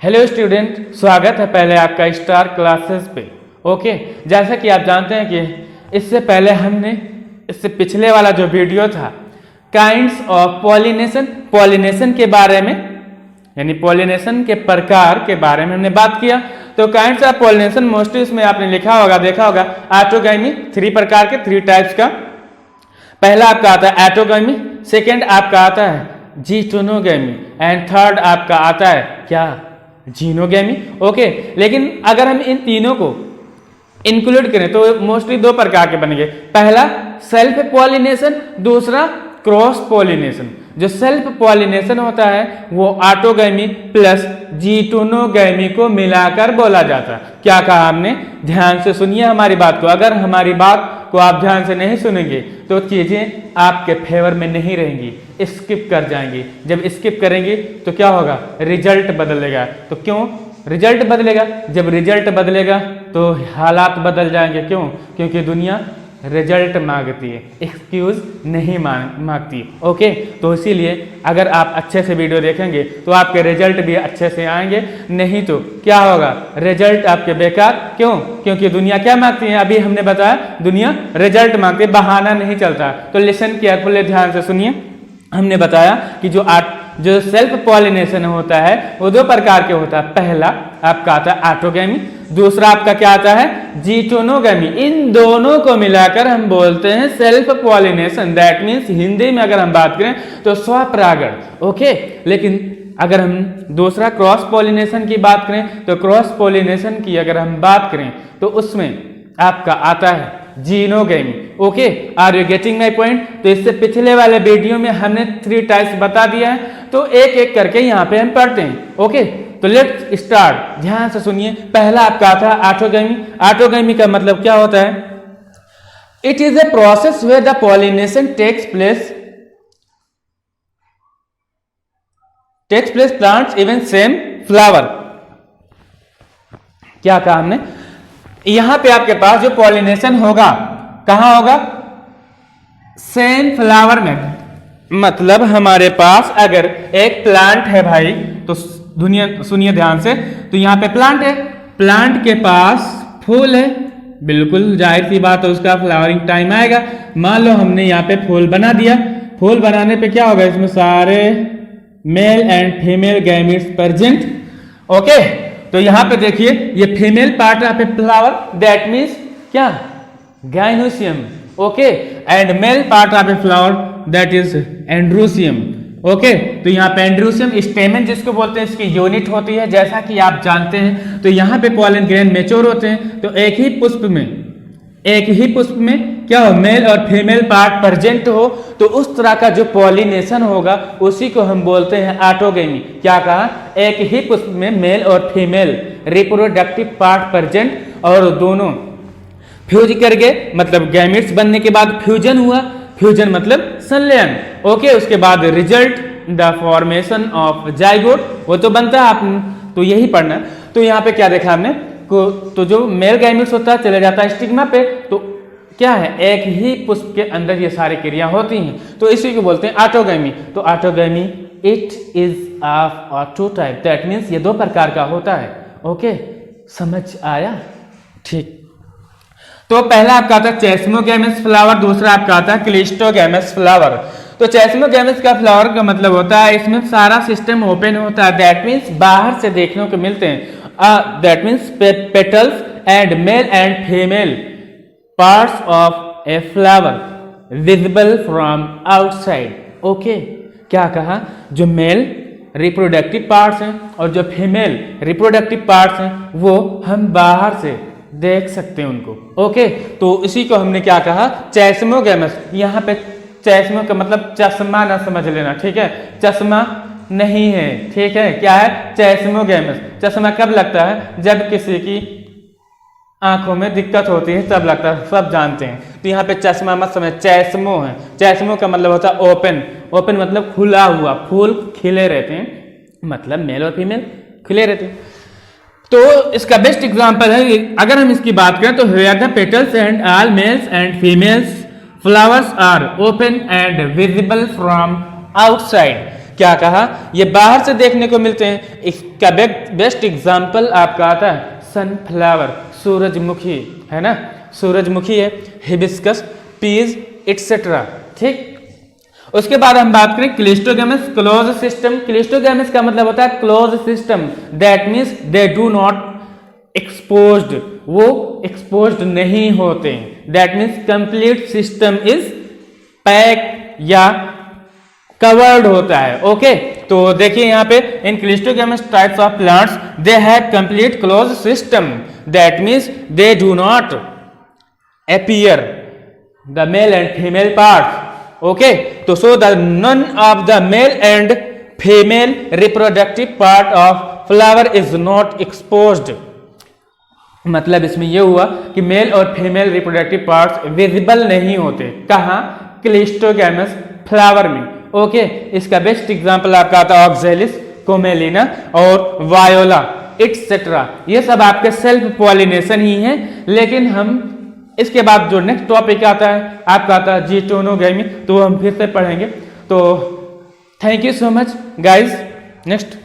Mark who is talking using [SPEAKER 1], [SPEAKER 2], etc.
[SPEAKER 1] Hello student, स्वागत है पहले आपका स्टार क्लासेस पे। ओके, जैसा कि आप जानते हैं कि इससे पहले हमने इससे पिछले वाला जो वीडियो था काइंड्स ऑफ पॉलिनेशन के बारे में, यानी पॉलिनेशन के प्रकार के बारे में हमने बात किया। तो काइंड्स ऑफ पॉलिनेशन मोस्टली इसमें आपने देखा होगा ऑटोगैमी, 3 प्रकार के 3 टाइप्स का। पहला आपका आता है एटोगैमी, सेकेंड आपका आता है जीटोनोगैमी एंड थर्ड आपका आता है क्या, जीनोगैमी। ओके, लेकिन अगर हम इन तीनों को इंक्लूड करें तो मोस्टली 2 प्रकार के बनेंगे। पहला सेल्फ पॉलिनेशन, दूसरा क्रॉस पॉलिनेशन। जो सेल्फ पॉलिनेशन होता है वो ऑटोगैमी प्लस जीटोनोगैमी को मिलाकर बोला जाता है। क्या कहा हमने, ध्यान से सुनिए हमारी बात को। अगर हमारी बात को आप ध्यान से नहीं सुनेंगे तो चीजें आपके फेवर में नहीं रहेंगी, स्किप कर जाएंगी। जब स्किप करेंगे तो क्या होगा, रिजल्ट बदलेगा। तो क्यों रिजल्ट बदलेगा? जब रिजल्ट बदलेगा तो हालात बदल जाएंगे। क्यों? क्योंकि दुनिया रिजल्ट मांगती है, एक्सक्यूज नहीं मांगती। ओके, तो इसीलिए अगर आप अच्छे से वीडियो देखेंगे तो आपके रिजल्ट भी अच्छे से आएंगे, नहीं तो क्या होगा, रिजल्ट आपके बेकार। क्यों? क्योंकि दुनिया क्या मांगती है, अभी हमने बताया दुनिया रिजल्ट मांगती है, बहाना नहीं चलता। तो लिसन केयरफुली, ध्यान से सुनिए। हमने बताया कि जो सेल्फ पॉलिनेशन होता है वो 2 प्रकार के होता है। पहला आपका आता है ऑटोगैमी, दूसरा आपका क्या आता है, जीटोनोगैमी। इन दोनों को मिलाकर हम बोलते हैं self pollination. That means Hindi में अगर हम बात करें तो स्वपरागण। ओके, लेकिन अगर हम दूसरा क्रॉस पॉलिनेशन की बात करें तो क्रॉस पॉलिनेशन की अगर हम बात करें तो उसमें आपका आता है xenogamy. Okay, are you getting my point? तो इससे पिछले वाले वीडियो में हमने 3 टाइप्स बता दिया है, तो एक एक करके यहाँ पे हम पढ़ते हैं। ओके, तो लेट्स स्टार्ट, ध्यान से सुनिए। पहला आपका आता है ऑटोगैमी। ऑटोगैमी का मतलब क्या होता है, it is a process where the pollination takes place plants even same flower. क्या कहा हमने, यहां पे आपके पास जो पॉलिनेशन होगा कहां होगा, सेम फ्लावर में। मतलब हमारे पास अगर एक प्लांट है भाई, तो दुनिया सुनिए ध्यान से। तो यहाँ पे प्लांट है, प्लांट के पास फूल है, बिल्कुल जाहिर सी बात है उसका फ्लावरिंग टाइम आएगा। मान लो हमने यहाँ पे फूल बना दिया, फूल बनाने पे क्या होगा, इसमें सारे male and female gametes present. Okay, तो यहाँ पे देखिए ये female part of a flower, that means क्या, gynoecium. Okay, and male part of a flower that is androecium. Okay, तो यहाँ पे एंड्रोसियम स्टेमन जिसको बोलते हैं, इसकी यूनिट होती है, जैसा कि आप जानते हैं। तो यहाँ पे पॉलन ग्रेन मेच्योर होते हैं, तो एक ही पुष्प में क्या हो, मेल और फीमेल पार्ट प्रेजेंट हो, तो उस तरह का जो पॉलिनेशन होगा उसी को हम बोलते हैं ऑटोगैमी। क्या कहा, एक ही पुष्प में मेल और फीमेल रिप्रोडक्टिव पार्ट प्रेजेंट, और दोनों फ्यूज करके, मतलब गैमेट्स बनने के बाद फ्यूजन हुआ। फ्यूजन मतलब संलयन। ओके, उसके बाद result the formation of zygote, वो तो बनता है, आप तो यही पढ़ना। तो यहाँ पे क्या देखा हमने, तो जो मेल गैमेट्स होता है चले जाता है स्टिग्मा पे, तो क्या है, एक ही पुष्प के अंदर ये सारी क्रिया होती हैं, तो इसी को बोलते हैं ऑटोगैमी। तो autogamy it is of auto type, that means ये 2 प्रकार का होता है। ओके, समझ आया? ठीक। तो पहला आपका आता है चेस्मोगैमस फ्लावर, दूसरा आपका आता है क्लिस्टोगैमस फ्लावर। तो चेस्मोगैमस का फ्लावर का मतलब होता है इसमें सारा सिस्टम ओपन होता है, दैट मीन्स बाहर से देखने को मिलते हैं। That means petals and mail and female parts of a flower visible from outside. Okay, क्या कहा, जो मेल रिप्रोडक्टिव पार्ट्स हैं और जो फीमेल रिप्रोडक्टिव पार्ट्स हैं वो हम बाहर से देख सकते हैं उनको। ओके, तो इसी को हमने क्या कहा, चेस्मोगैमस। यहाँ पे चेस्मो का मतलब चश्मा ना समझ लेना, ठीक है, चश्मा नहीं है, ठीक है, क्या है, चेस्मोगैमस। चश्मा कब लगता है, जब किसी की आंखों में दिक्कत होती है तब लगता है, सब जानते हैं। तो यहाँ पे चश्मा मत समझ, चेस्मो है। चेस्मो का मतलब होता है ओपन। ओपन मतलब खुला हुआ, फूल खिले रहते हैं, मतलब मेल और फीमेल खिले रहते हैं। तो इसका बेस्ट एग्जांपल है, अगर हम इसकी बात करें तो here the petals and all males and females flowers are open and visible from outside. क्या कहा, ये बाहर से देखने को मिलते हैं। इसका बेस्ट एग्जाम्पल आपका आता है सनफ्लावर, सूरजमुखी, है ना, सूरजमुखी है, हिबिस्कस, पीज एटसेट्रा। ठीक, उसके बाद हम बात करें क्लिस्टोगैमस क्लोज सिस्टम। क्लिस्टोगैमस का मतलब होता है close system, that means they do not exposed, वो एक्सपोज्ड नहीं होते। That means complete system is pack या कवर्ड होता है। ओके, तो देखिए यहाँ पे in cleistogamous types of plants they have complete close system, that means they do not appear the male and female parts. Okay, तो so the none of the male and female reproductive part of flower is not exposed. मतलब इसमें यह हुआ कि mail और female reproductive parts visible नहीं होते। कहाँ? क्लिस्टोगैमस फ्लावर में। ओके, इसका बेस्ट एग्जांपल आपका आता है ऑक्जेलिस, कोमेलिना और वायोला एटसेट्रा। ये सब आपके सेल्फ पॉलिनेशन ही हैं, लेकिन हम इसके बाद जो नेक्स्ट टॉपिक आता है आपका आता है जीटोनोगैमी, तो हम फिर से पढ़ेंगे। तो thank you so much guys. Next